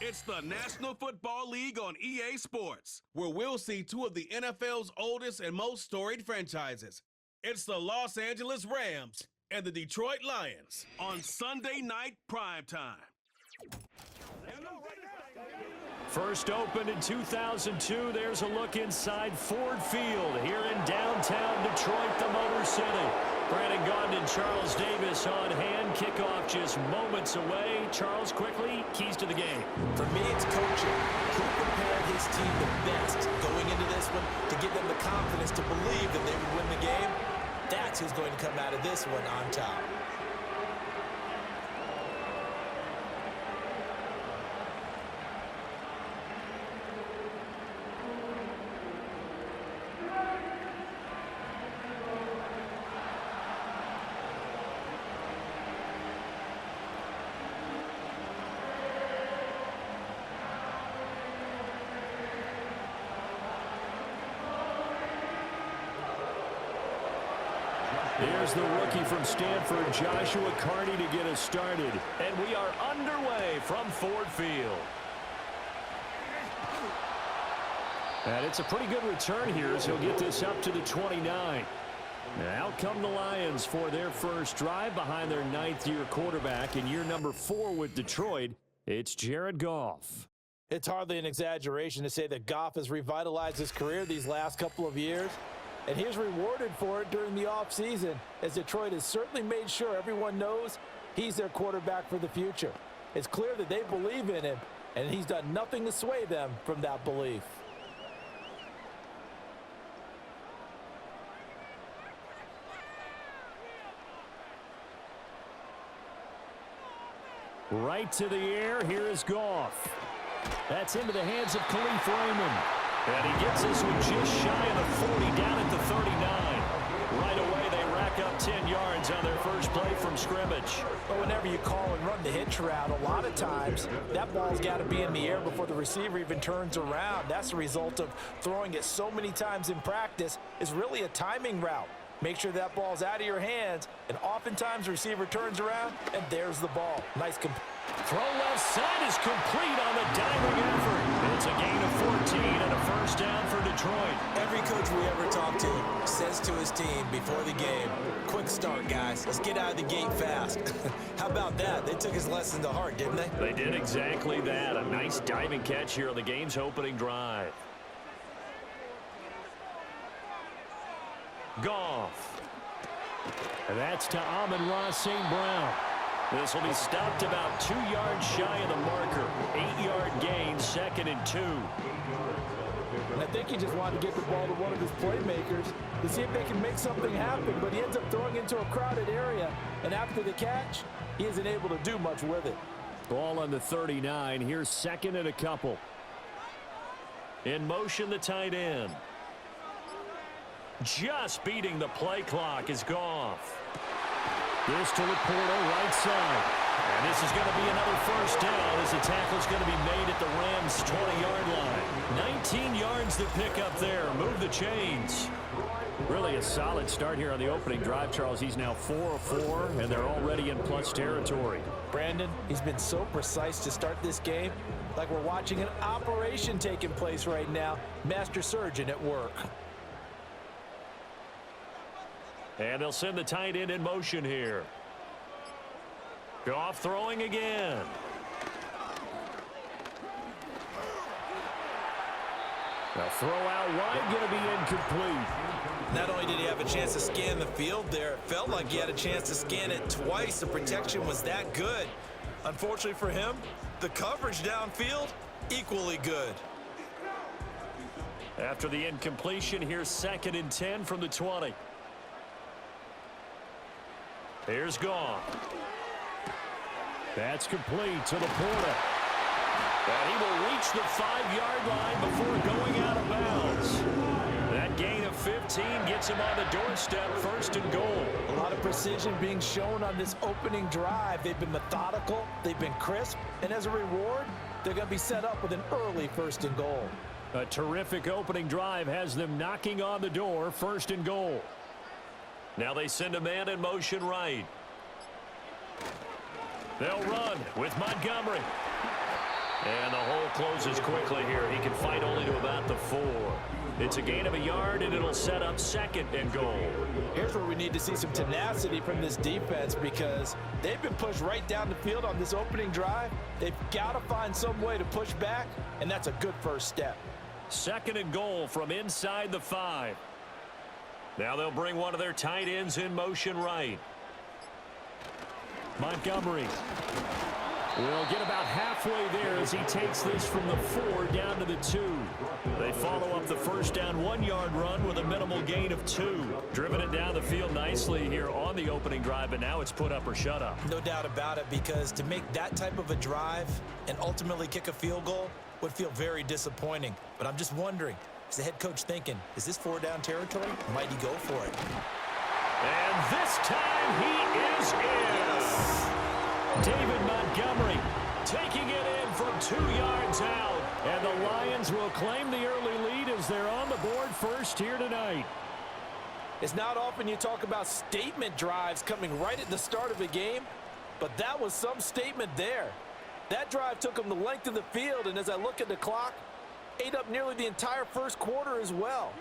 It's the National Football League on EA Sports, where we'll see two of the NFL's oldest and most storied franchises. It's the Los Angeles Rams and the Detroit Lions on Sunday night primetime. First opened in 2002, there's a look inside Ford Field here in downtown Detroit, the Motor City. Brandon Gaudin and Charles Davis on hand. Kickoff just moments away. Charles, quickly, keys to the game. For me, it's coaching. Who prepared his team the best going into this one to give them the confidence to believe that they would win the game? That's who's going to come out of this one on top. Here's the rookie from Stanford, Joshua Carney, to get us started. And we are underway from Ford Field. And it's a pretty good return here as he'll get this up to the 29. Now out come the Lions for their first drive behind their ninth-year quarterback in year number 4 with Detroit. It's Jared Goff. It's hardly an exaggeration to say that Goff has revitalized his career these last couple of years. And he's rewarded for it during the offseason, as Detroit has certainly made sure everyone knows he's their quarterback for the future. It's clear that they believe in him, and he's done nothing to sway them from that belief. Right to the air, here is Goff. That's into the hands of Khalif Raymond. And he gets this one just shy of the 40, down at the 39. Right away, they rack up 10 yards on their first play from scrimmage. But whenever you call and run the hitch route, a lot of times that ball's got to be in the air before the receiver even turns around. That's the result of throwing it so many times in practice. It's really a timing route. Make sure that ball's out of your hands, and oftentimes the receiver turns around, and there's the ball. Nice throw left side is complete on the diving effort. It's a gain of 14 and a first down for Detroit. Every coach we ever talk to says to his team before the game, quick start, guys. Let's get out of the gate fast. How about that? They took his lesson to heart, didn't they? They did exactly that. A nice diving catch here on the game's opening drive. Goff. And that's to Amon-Ra St. Brown. This will be stopped about 2 yards shy of the marker. 8-yard gain, 2nd and 2. And I think he just wanted to get the ball to one of his playmakers to see if they can make something happen, but he ends up throwing into a crowded area, and after the catch, he isn't able to do much with it. Ball on the 39. Here's 2nd and a couple. In motion, the tight end. Just beating the play clock is Goff. This to Laporta, right side. And this is going to be another first down as the tackle's going to be made at the Rams' 20-yard line. 19 yards to pick up there. Move the chains. Really a solid start here on the opening drive, Charles. He's now 4 of 4, and they're already in plus territory. Brandon, he's been so precise to start this game, like we're watching an operation taking place right now. Master surgeon at work. And they'll send the tight end in motion here. Goff throwing again. The throw out wide going to be incomplete. Not only did he have a chance to scan the field there, it felt like he had a chance to scan it twice. The protection was that good. Unfortunately for him, the coverage downfield, equally good. After the incompletion, here's 2nd and 10 from the 20. Here's Goff. That's complete to Laporta. And he will reach the 5-yard line before going out of bounds. That gain of 15 gets him on the doorstep, 1st and goal. A lot of precision being shown on this opening drive. They've been methodical, they've been crisp, and as a reward, they're going to be set up with an early 1st and goal. A terrific opening drive has them knocking on the door, 1st and goal. Now they send a man in motion right. They'll run with Montgomery. And the hole closes quickly here. He can fight only to about the 4. It's a gain of a yard, and it'll set up 2nd and goal. Here's where we need to see some tenacity from this defense because they've been pushed right down the field on this opening drive. They've got to find some way to push back, and that's a good first step. 2nd and goal from inside the 5. Now they'll bring one of their tight ends in motion right. Montgomery will get about halfway there as he takes this from the 4 down to the 2. They follow up the first down 1-yard run with a minimal gain of 2. Driven it down the field nicely here on the opening drive, but now it's put up or shut up. No doubt about it, because to make that type of a drive and ultimately kick a field goal would feel very disappointing. But I'm just wondering, is the head coach thinking, is this 4-down territory? Might he go for it? And this time he is in. Yes. David Montgomery taking it in from 2 yards out. And the Lions will claim the early lead as they're on the board first here tonight. It's not often you talk about statement drives coming right at the start of a game, but that was some statement there. That drive took them the length of the field, and as I look at the clock, ate up nearly the entire first quarter as well.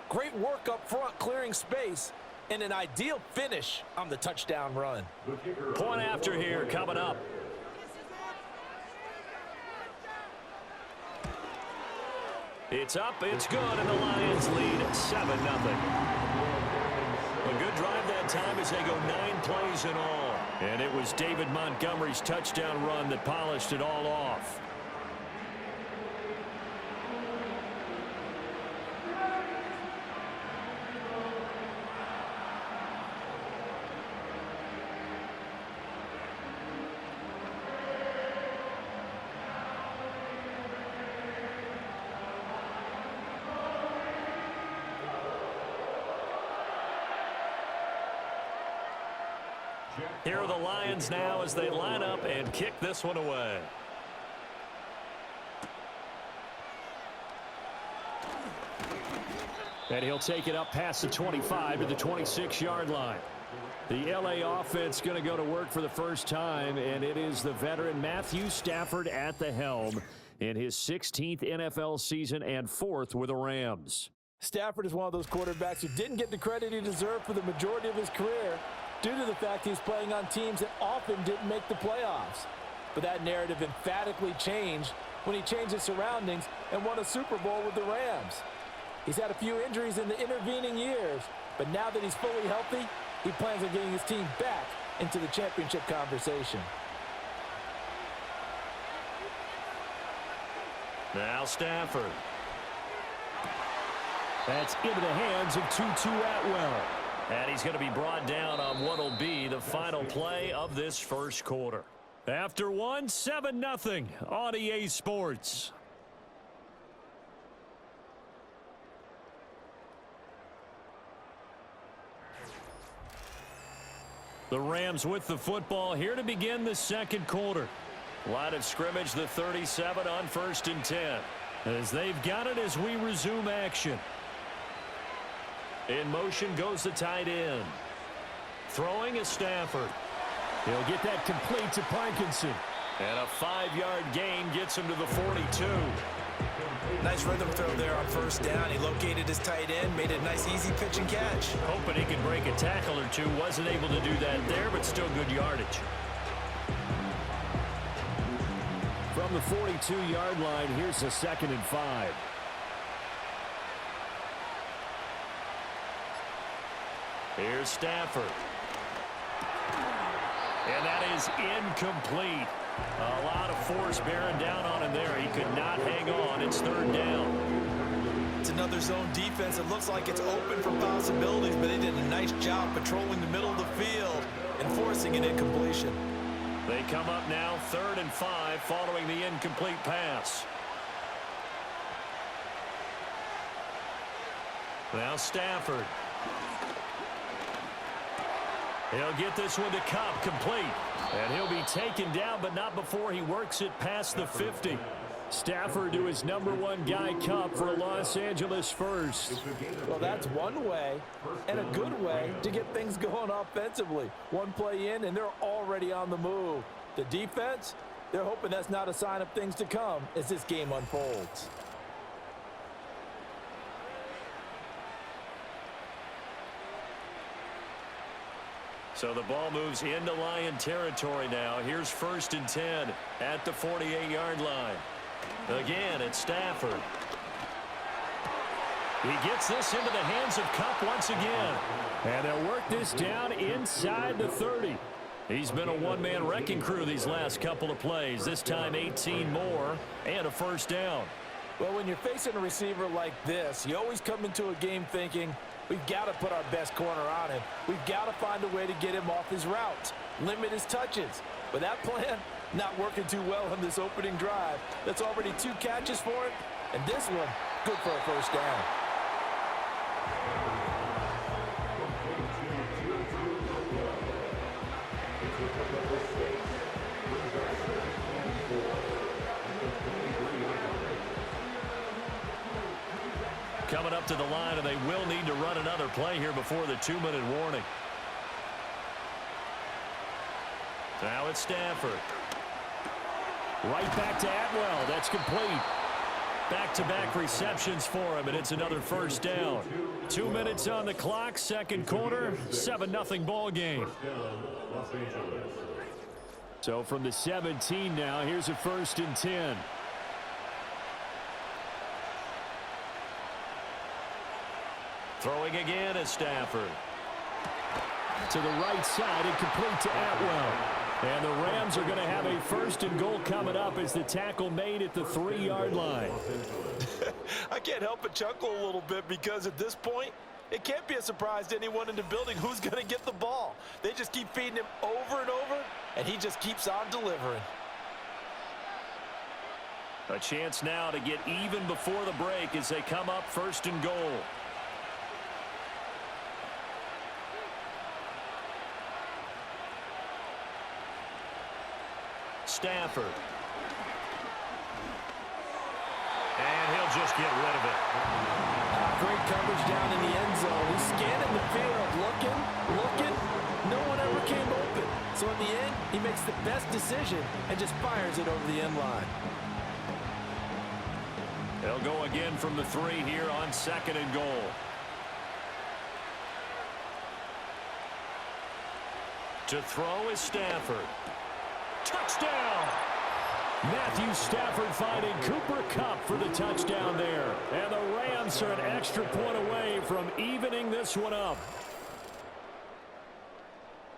Great work up front clearing space, and an ideal finish on the touchdown run. Point after here coming up. It's up, it's good, and the Lions lead 7-0. A good drive that time as they go 9 plays in all. And it was David Montgomery's touchdown run that polished it all off. Here are the Lions now as they line up and kick this one away. And he'll take it up past the 25 to the 26-yard line. The LA offense going to go to work for the first time, and it is the veteran Matthew Stafford at the helm in his 16th NFL season and 4th with the Rams. Stafford is one of those quarterbacks who didn't get the credit he deserved for the majority of his career due to the fact he's playing on teams that often didn't make the playoffs. But that narrative emphatically changed when he changed his surroundings and won a Super Bowl with the Rams. He's had a few injuries in the intervening years, but now that he's fully healthy, he plans on getting his team back into the championship conversation. Now Stafford. That's into the hands of Tutu Atwell. And he's going to be brought down on what will be the final play of this first quarter. After one, 7-0 on EA Sports. The Rams with the football here to begin the second quarter. Line of scrimmage, the 37 on 1st and 10. As they've got it as we resume action. In motion goes the tight end. Throwing is Stafford. He'll get that complete to Parkinson. And a 5-yard gain gets him to the 42. Nice rhythm throw there on 1st down. He located his tight end, made a nice easy pitch and catch. Hoping he could break a tackle or two. Wasn't able to do that there, but still good yardage. From the 42-yard line, here's a 2nd and 5. Here's Stafford. And that is incomplete. A lot of force bearing down on him there. He could not hang on. It's 3rd down. It's another zone defense. It looks like it's open for possibilities, but they did a nice job patrolling the middle of the field and forcing an incompletion. They come up now 3rd and 5 following the incomplete pass. Now Stafford. He'll get this one to Cobb complete. And he'll be taken down, but not before he works it past the 50. Stafford to his #1 guy, Cobb, for a Los Angeles first. Well, that's one way and a good way to get things going offensively. One play in, and they're already on the move. The defense, They're hoping that's not a sign of things to come as this game unfolds. So the ball moves into Lion territory now. Here's 1st and 10 at the 48-yard line. Again, it's Stafford. He gets this into the hands of Kupp once again. And they'll work this down inside the 30. He's been a one-man wrecking crew these last couple of plays. This time 18 more and a 1st down. Well, when you're facing a receiver like this, you always come into a game thinking, we've got to put our best corner on him. We've got to find a way to get him off his routes, limit his touches. But that plan, not working too well on this opening drive. That's already 2 catches for him, and this one, good for a 1st down. Coming up to the line, and they will need to run another play here before the 2-minute warning. Now it's Stafford. Right back to Atwell. That's complete. Back-to-back receptions for him, and it's another 1st down. 2 minutes on the clock, 2nd quarter, 7-0 ball game. So from the 17 now, here's a 1st and 10. Throwing again is Stafford. To the right side and complete to Atwell. And the Rams are going to have a 1st and goal coming up as the tackle made at the 3-yard line. I can't help but chuckle a little bit because at this point, it can't be a surprise to anyone in the building who's going to get the ball. They just keep feeding him over and over, and he just keeps on delivering. A chance now to get even before the break as they come up 1st and goal. Stafford. And he'll just get rid of it. Great coverage down in the end zone. He's scanning the field, looking. No one ever came open. So in the end, he makes the best decision and just fires it over the end line. They'll go again from the 3 here on 2nd and goal. To throw is Stafford. Touchdown! Matthew Stafford finding Cooper Kupp for the touchdown there. And the Rams are an extra point away from evening this one up.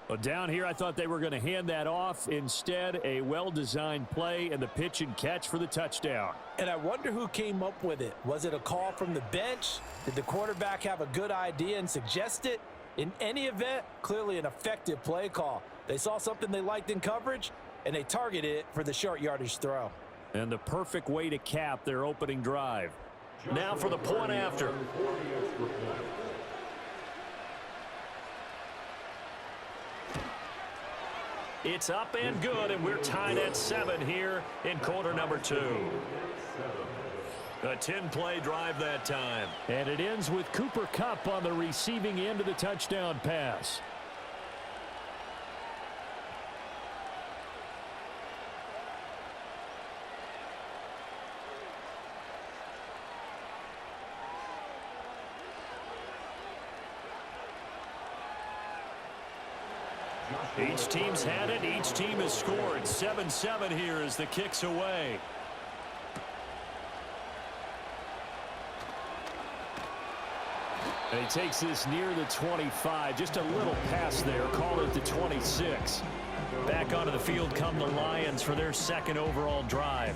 Well, down here, I thought they were going to hand that off. Instead, a well-designed play and the pitch and catch for the touchdown. And I wonder who came up with it. Was it a call from the bench? Did the quarterback have a good idea and suggest it? In any event, clearly an effective play call. They saw something they liked in coverage, and they targeted it for the short yardage throw. And the perfect way to cap their opening drive. Now for the point after. It's up and good, and we're tied at 7 here in quarter number 2. A 10-play drive that time. And it ends with Cooper Kupp on the receiving end of the touchdown pass. Each team's had it. Each team has scored. 7-7 here as the kick's away. And he takes this near the 25. Just a little pass there. Call it the 26. Back onto the field come the Lions for their 2nd overall drive.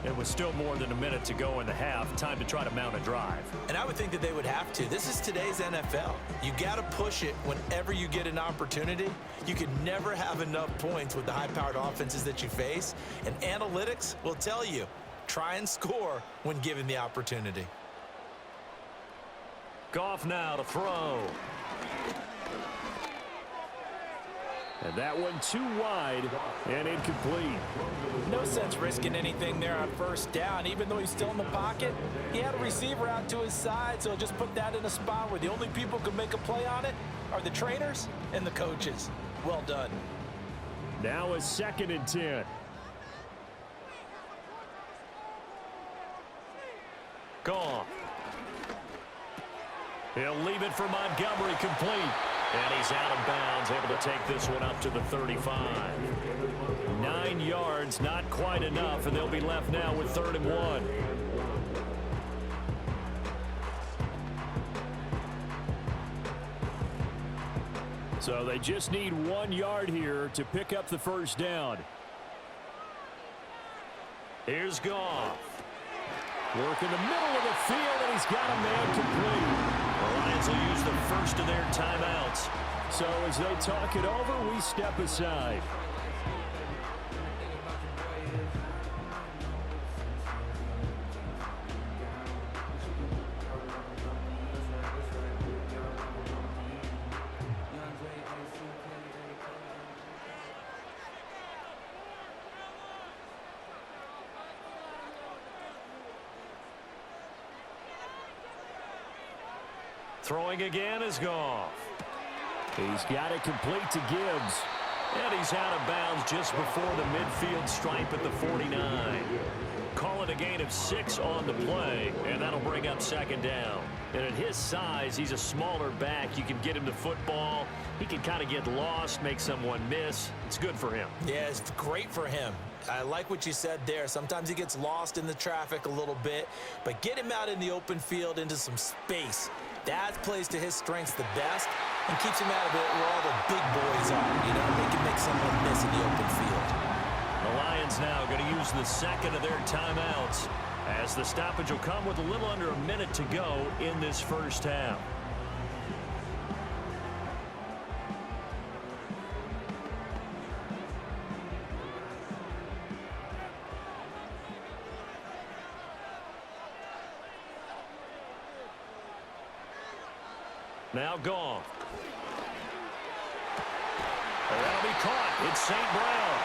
It was still more than a minute to go in the half. Time to try to mount a drive. And I would think that they would have to. This is today's NFL. You got to push it whenever you get an opportunity. You can never have enough points with the high-powered offenses that you face. And analytics will tell you, try and score when given the opportunity. Goff now to throw. And that one too wide and incomplete. No sense risking anything there on 1st down. Even though he's still in the pocket, he had a receiver out to his side, so just put that in a spot where the only people who can make a play on it are the trainers and the coaches. Well done. Now a 2nd and 10. Goff. He'll leave it for Montgomery, complete. And he's out of bounds, able to take this one up to the 35. 9 yards, not quite enough, and they'll be left now with 3rd and 1. So they just need 1 yard here to pick up the first down. Here's Goff. Work in the middle of the field, and he's got a man complete. The Lions will use the first of their timeouts. So as they talk it over, we step aside. Throwing again is Goff. He's got it complete to Gibbs. And he's out of bounds just before the midfield stripe at the 49. Call it a gain of 6 on the play, and that'll bring up 2nd down. And at his size, he's a smaller back. You can get him to football. He can kind of get lost, make someone miss. It's good for him. Yeah, it's great for him. I like what you said there. Sometimes he gets lost in the traffic a little bit, but get him out in the open field into some space. That plays to his strengths the best and keeps him out of it where all the big boys are. You know, they can make someone miss in the open field. The Lions now going to use the 2nd of their timeouts as the stoppage will come with a little under a minute to go in this first half. Now Goff. That'll be caught. It's St. Brown.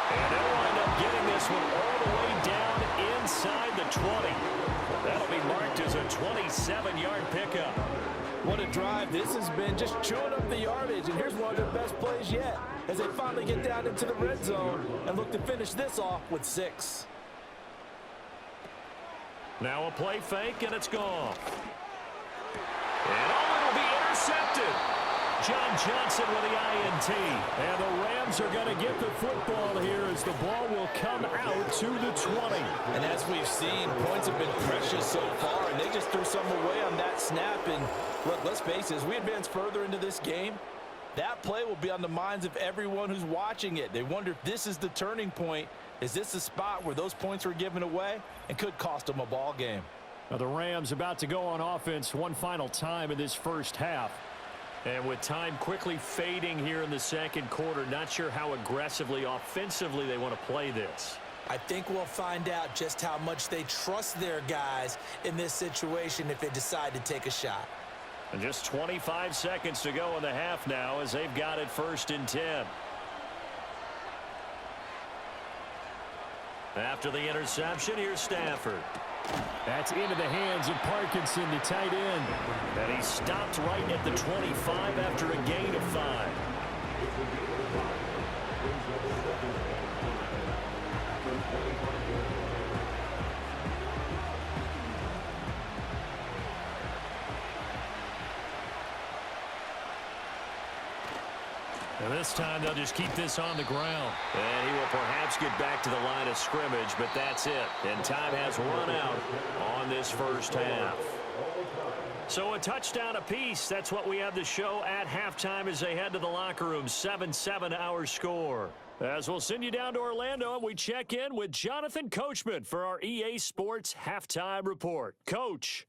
And they'll wind up getting this one all the way down inside the 20. That'll be marked as a 27-yard pickup. What a drive this has been, just chewing up the yardage. And here's one of their best plays yet as they finally get down into the red zone and look to finish this off with 6. Now a play fake, and it's Goff. And it'll be intercepted. John Johnson with the INT. And the Rams are going to get the football here as the ball will come out to the 20. And as we've seen, points have been precious so far, and they just threw some away on that snap. And look, let's face it, as we advance further into this game, that play will be on the minds of everyone who's watching it. They wonder if this is the turning point. Is this the spot where those points were given away and could cost them a ball game? Now the Rams about to go on offense one final time in this first half. And with time quickly fading here in the second quarter, not sure how aggressively, offensively they want to play this. I think we'll find out just how much they trust their guys in this situation if they decide to take a shot. And just 25 seconds to go in the half now as they've got it 1st and 10. After the interception, here's Stafford. That's into the hands of Parkinson, the tight end. And he stopped right at the 25 after a gain of 5. And this time they'll just keep this on the ground. And he will perhaps get back to the line of scrimmage, but that's it. And time has run out on this first half. So a touchdown apiece. That's what we have to show at halftime as they head to the locker room. 7-7 our score. As we'll send you down to Orlando, and we check in with Jonathan Coachman for our EA Sports Halftime Report. Coach.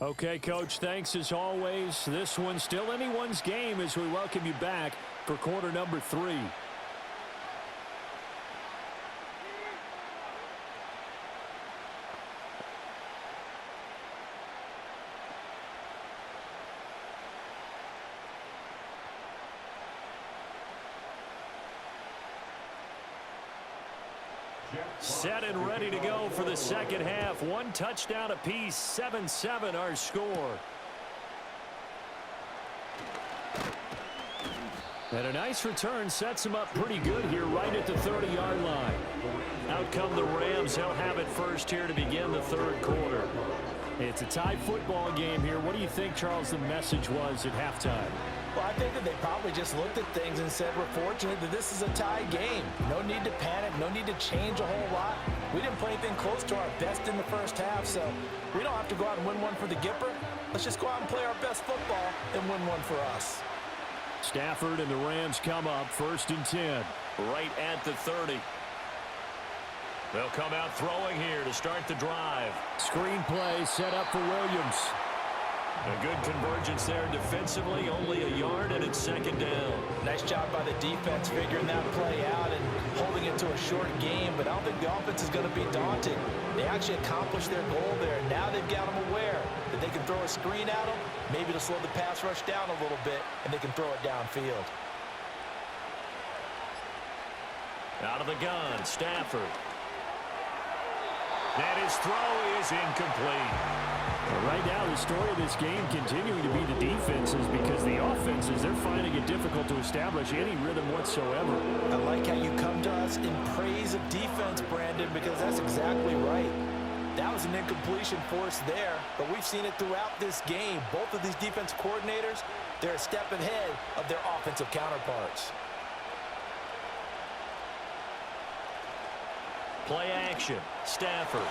Okay, Coach, thanks as always. This one's still anyone's game as we welcome you back for quarter number 3. Set and ready to go for the second half. One touchdown apiece, 7-7 our score. And a nice return sets him up pretty good here right at the 30-yard line. Out come the Rams. They'll have it first here to begin the third quarter. It's a tie football game here. What do you think, Charles, the message was at halftime? Well, I think that they probably just looked at things and said, we're fortunate that this is a tie game. No need to panic. No need to change a whole lot. We didn't play anything close to our best in the first half, so we don't have to go out and win one for the Gipper. Let's just go out and play our best football and win one for us. Stafford and the Rams come up 1st and 10. Right at the 30. They'll come out throwing here to start the drive. Screen play set up for Williams. A good convergence there defensively, only a yard, and it's second down. Nice job by the defense figuring that play out and holding it to a short game, but I don't think the offense is going to be daunted. They actually accomplished their goal there. Now they've got them aware that they can throw a screen at them, maybe to slow the pass rush down a little bit, and they can throw it downfield. Out of the gun, Stafford. And his throw is incomplete. Right now, the story of this game continuing to be the defenses, because the offenses, they're finding it difficult to establish any rhythm whatsoever. I like how you come to us in praise of defense, Brandon, because that's exactly right. That was an incompletion forced there, but we've seen it throughout this game. Both of these defense coordinators, they're a step ahead of their offensive counterparts. Play action. Stafford.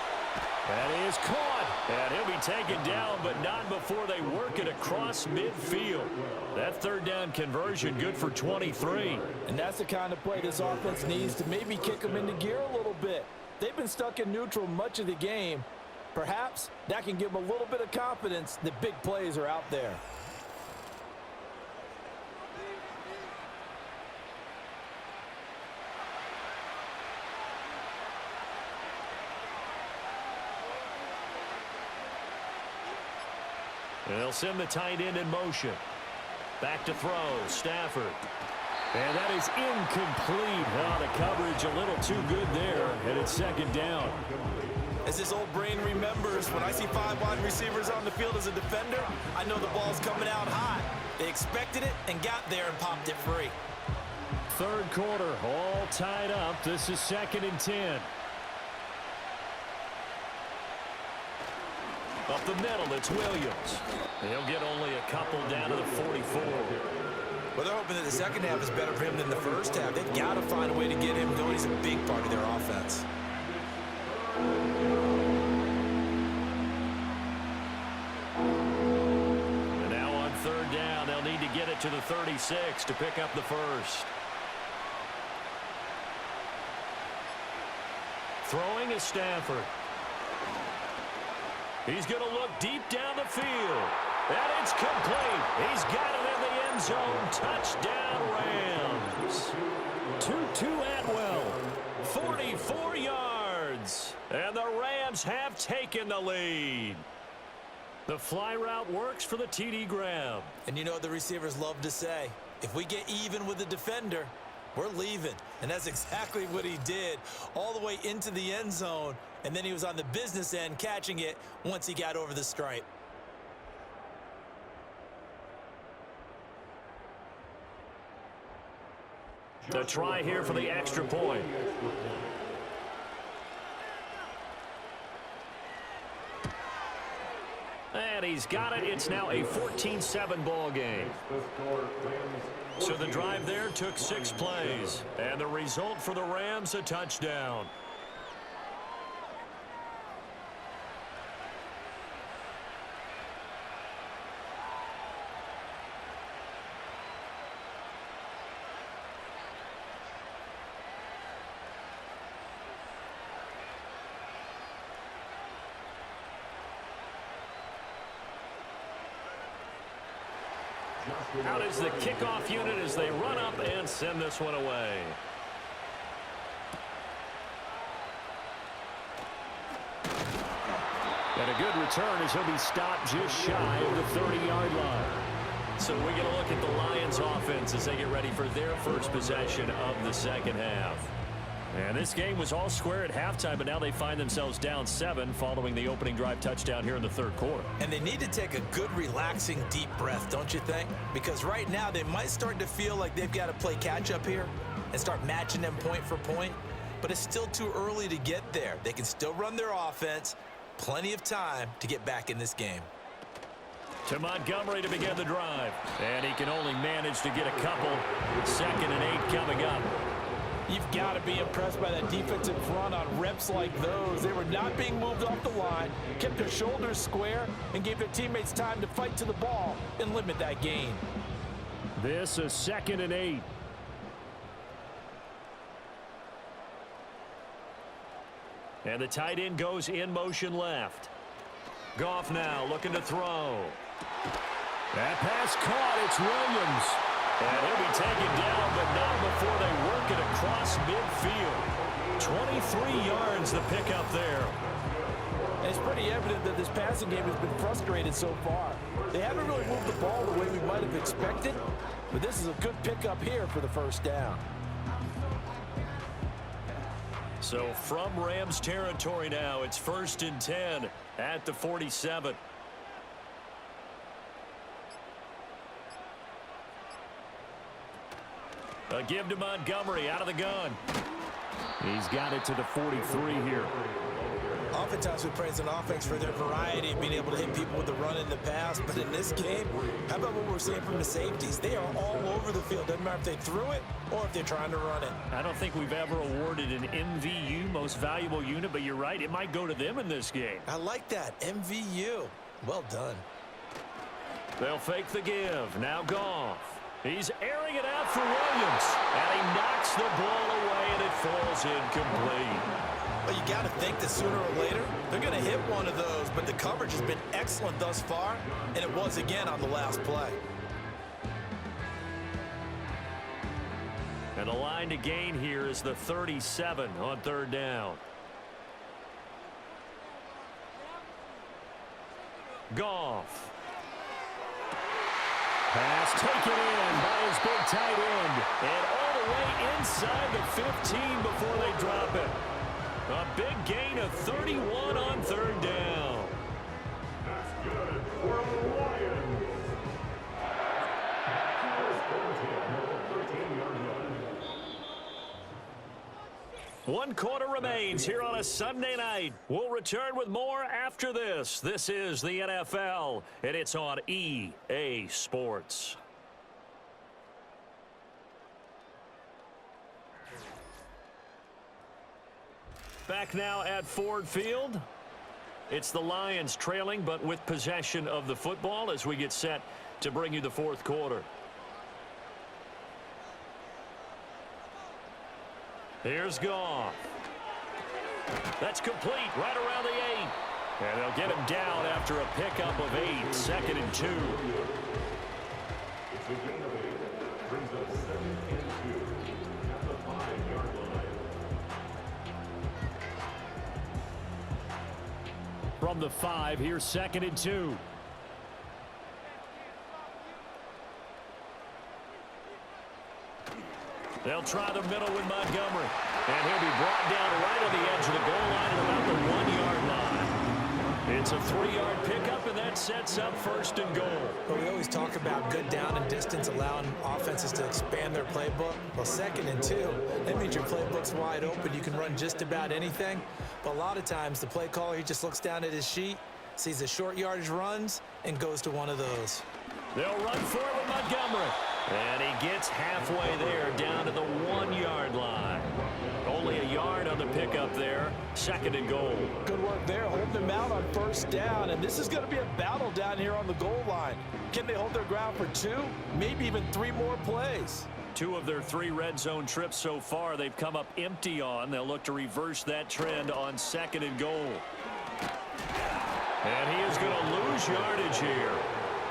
That is caught. And he'll be taken down, but not before they work it across midfield. That third down conversion good for 23. And that's the kind of play this offense needs to maybe kick them into gear a little bit. They've been stuck in neutral much of the game. Perhaps that can give them a little bit of confidence that big plays are out there. They'll send the tight end in motion. Back to throw, Stafford. And that is incomplete. Oh, the coverage a little too good there, and it's second down. As this old brain remembers, when I see 5 wide receivers on the field as a defender, I know the ball's coming out hot. They expected it and got there and popped it free. Third quarter, all tied up. This is 2nd and 10. Up the middle, it's Williams. He'll get only a couple down to the 44. Well, they're hoping that the second half is better for him than the first half. They've got to find a way to get him going. He's a big part of their offense. And now on third down, they'll need to get it to the 36 to pick up the first. Throwing is Stafford. He's going to look deep down the field. And it's complete. He's got it in the end zone. Touchdown, Rams. Tutu Atwell. 44 yards. And the Rams have taken the lead. The fly route works for the TD grab. And you know what the receivers love to say? If we get even with the defender, we're leaving. And that's exactly what he did, all the way into the end zone. And then he was on the business end catching it once he got over the stripe. The try here for the extra point. And he's got it. It's now a 14-7 ball game. So the drive there took 6 plays. And the result for the Rams, a touchdown. Out is the kickoff unit as they run up and send this one away. And a good return as he'll be stopped just shy of the 30-yard line. So we're going to look at the Lions offense as they get ready for their first possession of the second half. And this game was all square at halftime, but now they find themselves down 7 following the opening drive touchdown here in the third quarter. And they need to take a good, relaxing, deep breath, don't you think? Because right now they might start to feel like they've got to play catch-up here and start matching them point for point. but it's still too early to get there. They can still run their offense. Plenty of time to get back in this game. To Montgomery to begin the drive. And he can only manage to get a couple. 2nd and 8 coming up. You've got to be impressed by that defensive front on reps like those. They were not being moved off the line, kept their shoulders square, and gave their teammates time to fight to the ball and limit that gain. This is 2nd and 8. And the tight end goes in motion left. Goff now looking to throw. That pass caught. It's Williams. And he'll be taken down, but not before they work it across midfield. 23 yards to pick up there. And it's pretty evident that this passing game has been frustrated so far. They haven't really moved the ball the way we might have expected, but this is a good pickup here for the first down. So from Rams territory now, it's 1st and 10 at the 47. A give to Montgomery out of the gun. He's got it to the 43 here. Oftentimes we praise an offense for their variety of being able to hit people with the run and the pass, but in this game, how about what we're seeing from the safeties? They are all over the field. Doesn't matter if they threw it or if they're trying to run it. I don't think we've ever awarded an MVU, most valuable unit, but you're right, it might go to them in this game. I like that, MVU. Well done. They'll fake the give. Now Goff. He's airing it out for Williams. And he knocks the ball away, and it falls incomplete. Well, you got to think that sooner or later, they're going to hit one of those, but the coverage has been excellent thus far, and it was again on the last play. And the line to gain here is the 37 on 3rd down. Goff. Pass taken in by his big tight end. And all the way inside the 15 before they drop it. A big gain of 31 on 3rd down. That's good for the Lions. 1 quarter remains here on a Sunday night. We'll return with more after this. This is the NFL, and it's on EA Sports. Back now at Ford Field. It's the Lions trailing, but with possession of the football as we get set to bring you the 4th quarter. Here's Goff. That's complete right around the 8. And they'll get him down after a pickup of 8. 2nd and 2. From the 5, here's 2nd and 2. They'll try the middle with Montgomery. And he'll be brought down right on the edge of the goal line at about the 1-yard line. It's a 3-yard pickup, and that sets up 1st and goal. Well, we always talk about good down and distance, allowing offenses to expand their playbook. Well, 2nd and 2, that means your playbook's wide open. You can run just about anything. But a lot of times, the play caller, he just looks down at his sheet, sees the short yardage runs, and goes to one of those. They'll run for it with Montgomery. And he gets halfway there, down to the 1-yard line. Only a yard on the pickup there. 2nd and goal. Good work there, holding them out on 1st down. And this is going to be a battle down here on the goal line. Can they hold their ground for 2, maybe even 3 more plays? 2 of their 3 red zone trips so far they've come up empty on. They'll look to reverse that trend on 2nd and goal. And he is going to lose yardage here.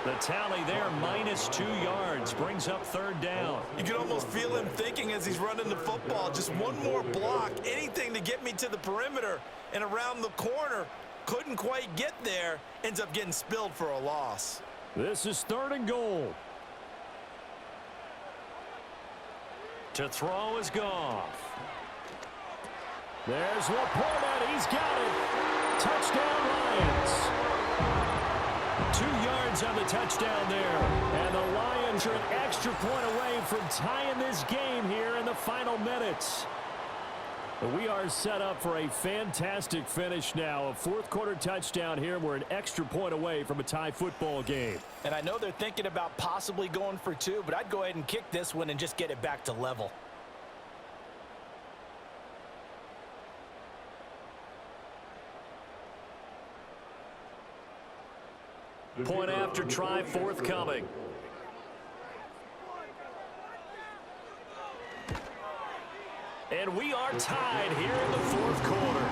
The tally there, minus 2 yards, brings up 3rd down. You can almost feel him thinking as he's running the football. Just one more block, anything to get me to the perimeter and around the corner. Couldn't quite get there. Ends up getting spilled for a loss. This is 3rd and goal. To throw is Goff. There's Laporta. He's got it. Touchdown, Lions. 2 yards on the touchdown there. And the Lions are an extra point away from tying this game here in the final minutes. We are set up for a fantastic finish now. A fourth-quarter touchdown here. We're an extra point away from a tie football game. And I know they're thinking about possibly going for two, but I'd go ahead and kick this one and just get it back to level. Point after try forthcoming. And we are tied here in the fourth quarter.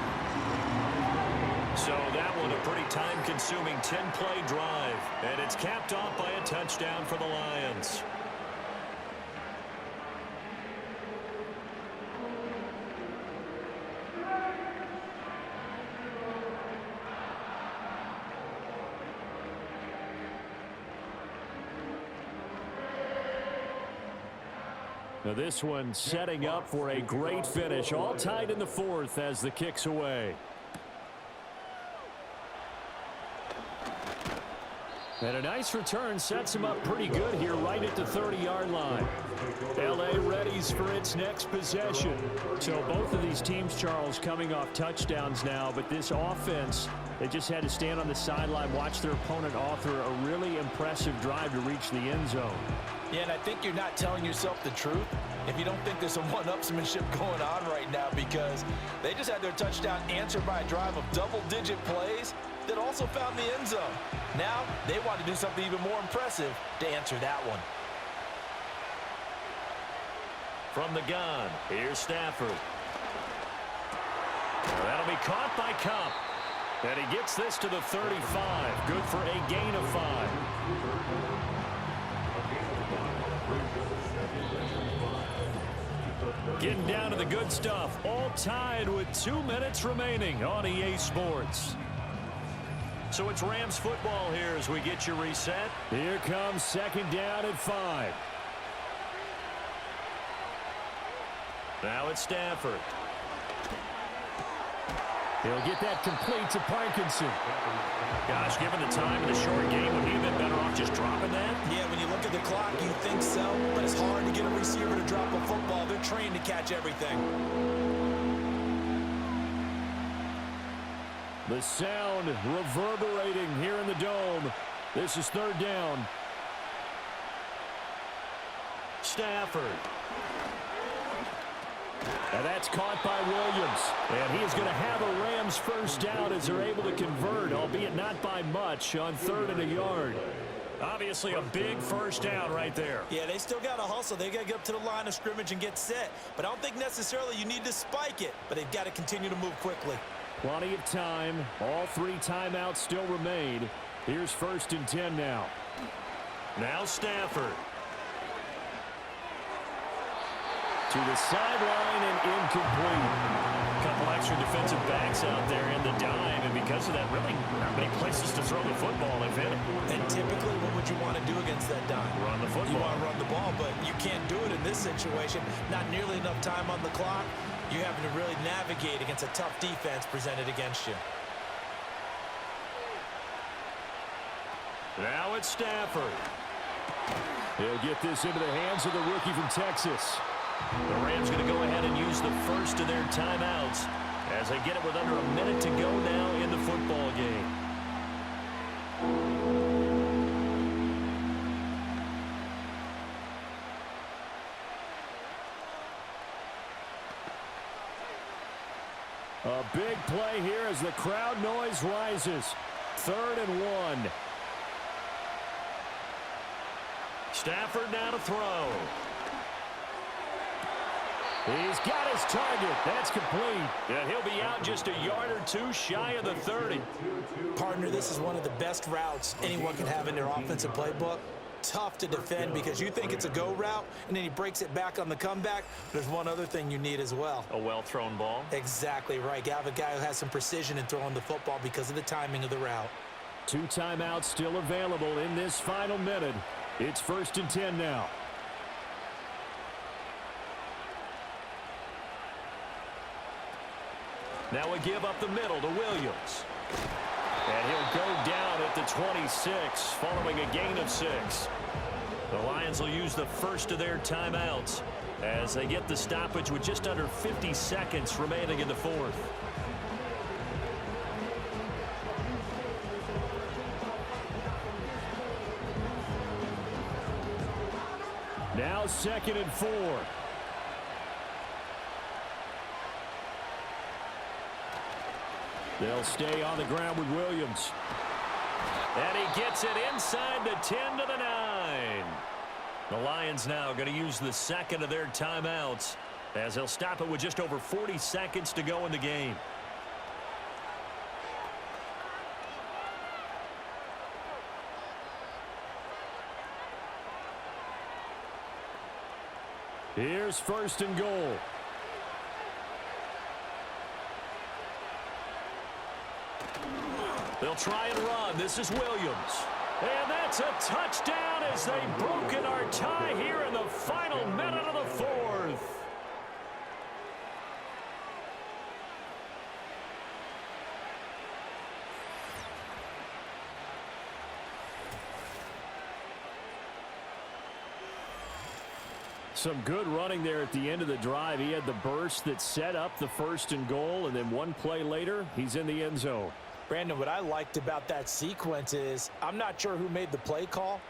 So that one a pretty time-consuming 10-play drive. And it's capped off by a touchdown for the Lions. Now this one setting up for a great finish. All tied in the fourth as the kick's away. And a nice return sets him up pretty good here right at the 30-yard line. L.A. readies for its next possession. So both of these teams, Charles, coming off touchdowns now, but this offense, they just had to stand on the sideline, watch their opponent author a really impressive drive to reach the end zone. Yeah, and I think you're not telling yourself the truth if you don't think there's some one-upsmanship going on right now, because they just had their touchdown answered by a drive of double-digit plays that also found the end zone. Now, they want to do something even more impressive to answer that one. From the gun, here's Stafford. Well, that'll be caught by Cup. And he gets this to the 35. Good for a gain of 5. Getting down to the good stuff. All tied with 2 minutes remaining on EA Sports. So it's Rams football here as we get you reset. Here comes second down at 5. Now it's Stafford. He'll get that complete to Parkinson. Gosh, given the time of the short game, would he have been better off just dropping that? Yeah, when you look at the clock, you think so, but it's hard to get a receiver to drop a football. They're trained to catch everything. The sound reverberating here in the dome. This is third down. Stafford. And that's caught by Williams. And he is going to have a Rams first down as they're able to convert, albeit not by much, on 3rd and a yard. Obviously a big first down right there. Yeah, they still got to hustle. They got to get up to the line of scrimmage and get set. But I don't think necessarily you need to spike it. But they've got to continue to move quickly. Plenty of time. All 3 timeouts still remain. Here's 1st and 10 now. Now Stafford. To the sideline and incomplete. A couple extra defensive backs out there in the dime, and because of that, really not many places to throw the football, if any. And typically, what would you want to do against that dime? Run the football. You want to run the ball, but you can't do it in this situation. Not nearly enough time on the clock. You're having to really navigate against a tough defense presented against you. Now it's Stafford. He'll get this into the hands of the rookie from Texas. The Rams going to go ahead and use the first of their timeouts as they get it with under a minute to go now in the football game. A big play here as the crowd noise rises. 3rd and 1. Stafford now to throw. He's got his target. That's complete. And he'll be out just a yard or 2 shy of the 30. Partner, this is one of the best routes anyone can have in their offensive playbook. Tough to defend because you think it's a go route, and then he breaks it back on the comeback. There's one other thing you need as well. A well-thrown ball. Exactly right. You have a guy who has some precision in throwing the football because of the timing of the route. 2 timeouts still available in this final minute. It's 1st and 10 now. Now we give up the middle to Williams. And he'll go down at the 26 following a gain of 6. The Lions will use the first of their timeouts as they get the stoppage with just under 50 seconds remaining in the fourth. Now 2nd and 4. They'll stay on the ground with Williams. And he gets it inside the 10 to the 9. The Lions now going to use the second of their timeouts as they'll stop it with just over 40 seconds to go in the game. Here's 1st and goal. They'll try and run. This is Williams. And that's a touchdown as they've broken our tie here in the final minute of the fourth. Some good running there at the end of the drive. He had the burst that set up the 1st and goal, and then one play later, he's in the end zone. Brandon, what I liked about that sequence is I'm not sure who made the play call,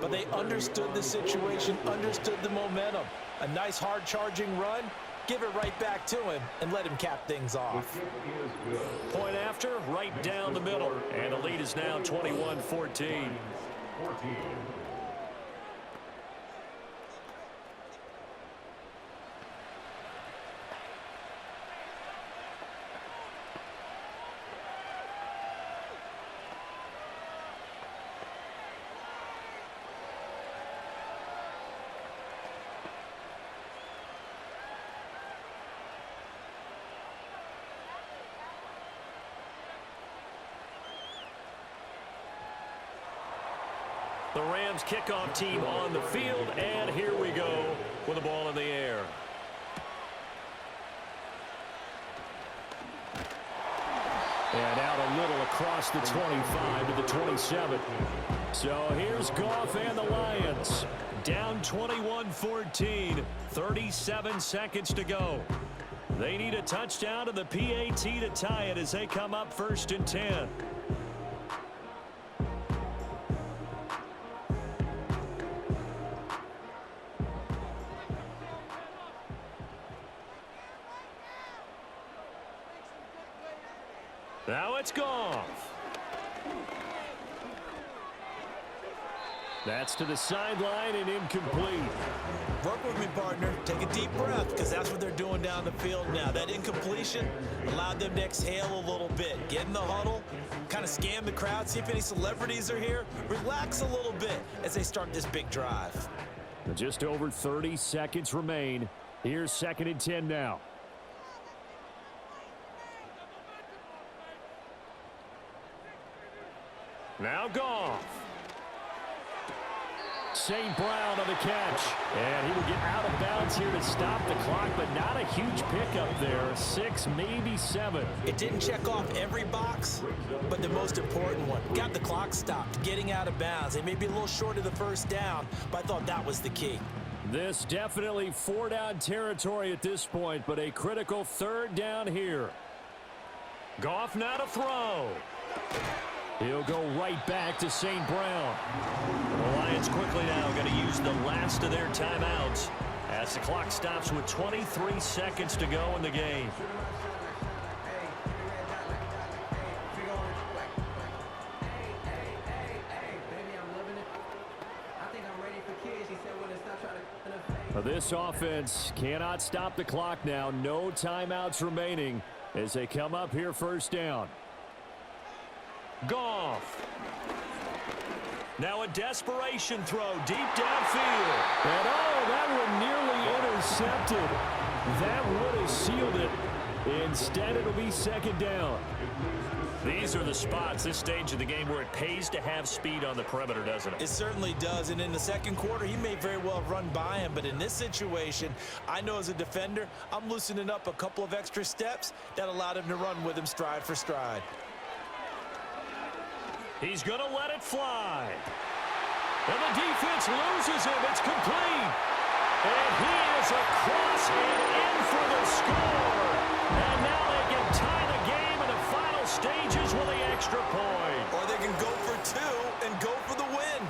but they understood the situation, understood the momentum. A nice hard-charging run, give it right back to him, and let him cap things off. Point after, right down the middle. And the lead is now 21-14. The Rams kickoff team on the field, and here we go with the ball in the air. And out a little across the 25 to the 27. So here's Goff and the Lions. Down 21-14, 37 seconds to go. They need a touchdown to the PAT to tie it as they come up 1st and 10. Now it's Goff. That's to the sideline and incomplete. Work with me, partner. Take a deep breath, because that's what they're doing down the field now. That incompletion allowed them to exhale a little bit. Get in the huddle, kind of scan the crowd, see if any celebrities are here. Relax a little bit as they start this big drive. Just over 30 seconds remain. Here's 2nd and 10 now. Now Goff. St. Brown on the catch. And he will get out of bounds here to stop the clock, but not a huge pickup there. 6, maybe 7. It didn't check off every box, but the most important one. Got the clock stopped, getting out of bounds. They may be a little short of the 1st down, but I thought that was the key. This definitely 4-down territory at this point, but a critical 3rd down here. Goff now to throw. He'll go right back to St. Brown. The Lions quickly now going to use the last of their timeouts as the clock stops with 23 seconds to go in the game. This offense cannot stop the clock now. No timeouts remaining as they come up here 1st down. Goff. Now a desperation throw deep downfield. And oh, that one nearly intercepted. That would have sealed it. Instead, it'll be 2nd down. These are the spots, this stage of the game, where it pays to have speed on the perimeter, doesn't it? It certainly does, and in the 2nd quarter, he may very well have run by him, but in this situation, I know as a defender, I'm loosening up a couple of extra steps that allowed him to run with him stride for stride. He's going to let it fly. And the defense loses him. It's complete. And he is across and in for the score. And now they can tie the game in the final stages with the extra point. Or they can go for two and go for the win.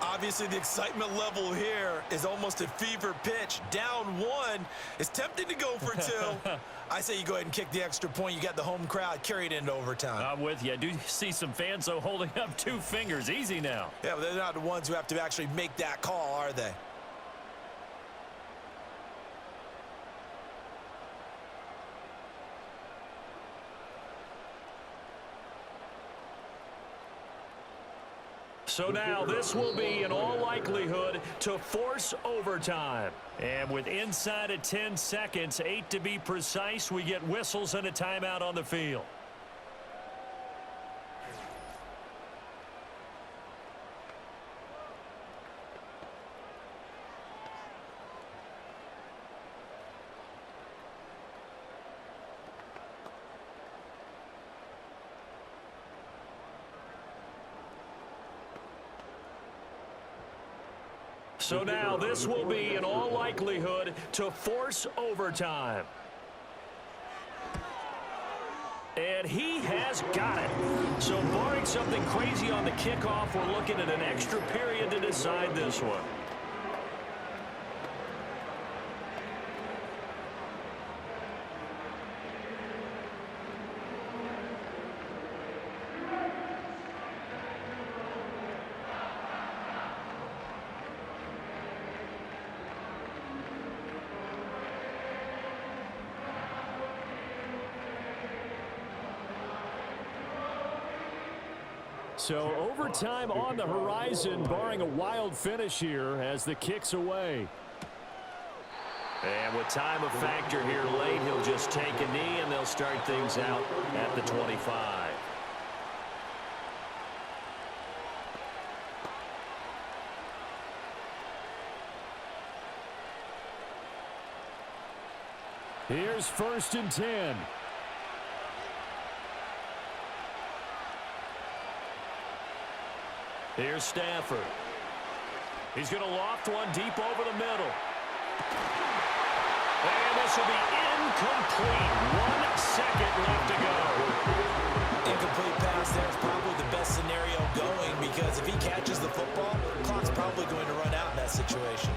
Obviously, the excitement level here is almost at fever pitch. Down one. It's tempting to go for two. I say you go ahead and kick the extra point. You got the home crowd carried into overtime. I'm with you. I do see some fans, though, holding up 2 fingers. Easy now. Yeah, but they're not the ones who have to actually make that call, are they? So now this will be, in all likelihood, to force overtime. And with inside of 10 seconds, 8 to be precise, we get whistles and a timeout on the field. So now this will be, in all likelihood, to force overtime. And he has got it. So barring something crazy on the kickoff, we're looking at an extra period to decide this one. So overtime on the horizon, barring a wild finish here as the kick's away. And with time a factor here late, he'll just take a knee and they'll start things out at the 25. Here's 1st and 10. Here's Stafford. He's going to loft one deep over the middle. And this will be incomplete. 1 second left to go. Incomplete pass there is probably the best scenario going because if he catches the football, the clock's probably going to run out in that situation.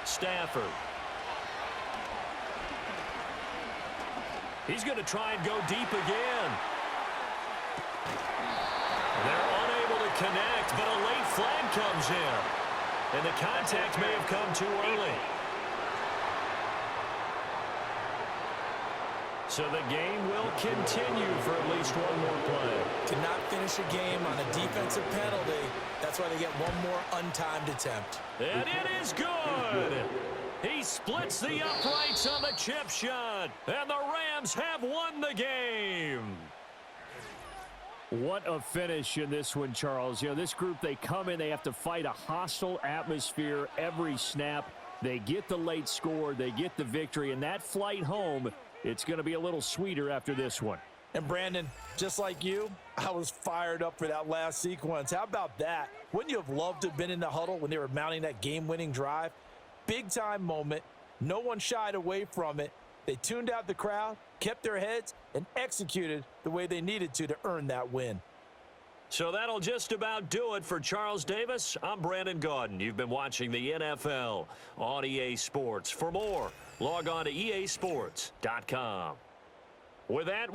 Stafford. He's going to try and go deep again. They're unable to connect, but a late flag comes in. And the contact may have come too early. So the game will continue for at least one more play. Cannot finish a game on a defensive penalty. That's why they get one more untimed attempt. And it is good. He splits the uprights on the chip shot. And the Rams have won the game. What a finish in this one, Charles. You know, this group, they come in, they have to fight a hostile atmosphere every snap. They get the late score, they get the victory, and that flight home, it's going to be a little sweeter after this one. And Brandon, just like you, I was fired up for that last sequence. How about that? Wouldn't you have loved to have been in the huddle when they were mounting that game-winning drive? Big-time moment. No one shied away from it. They tuned out the crowd, kept their heads, and executed the way they needed to earn that win. So that'll just about do it for Charles Davis. I'm Brandon Gaudin. You've been watching the NFL on EA Sports. For more, log on to easports.com. With that,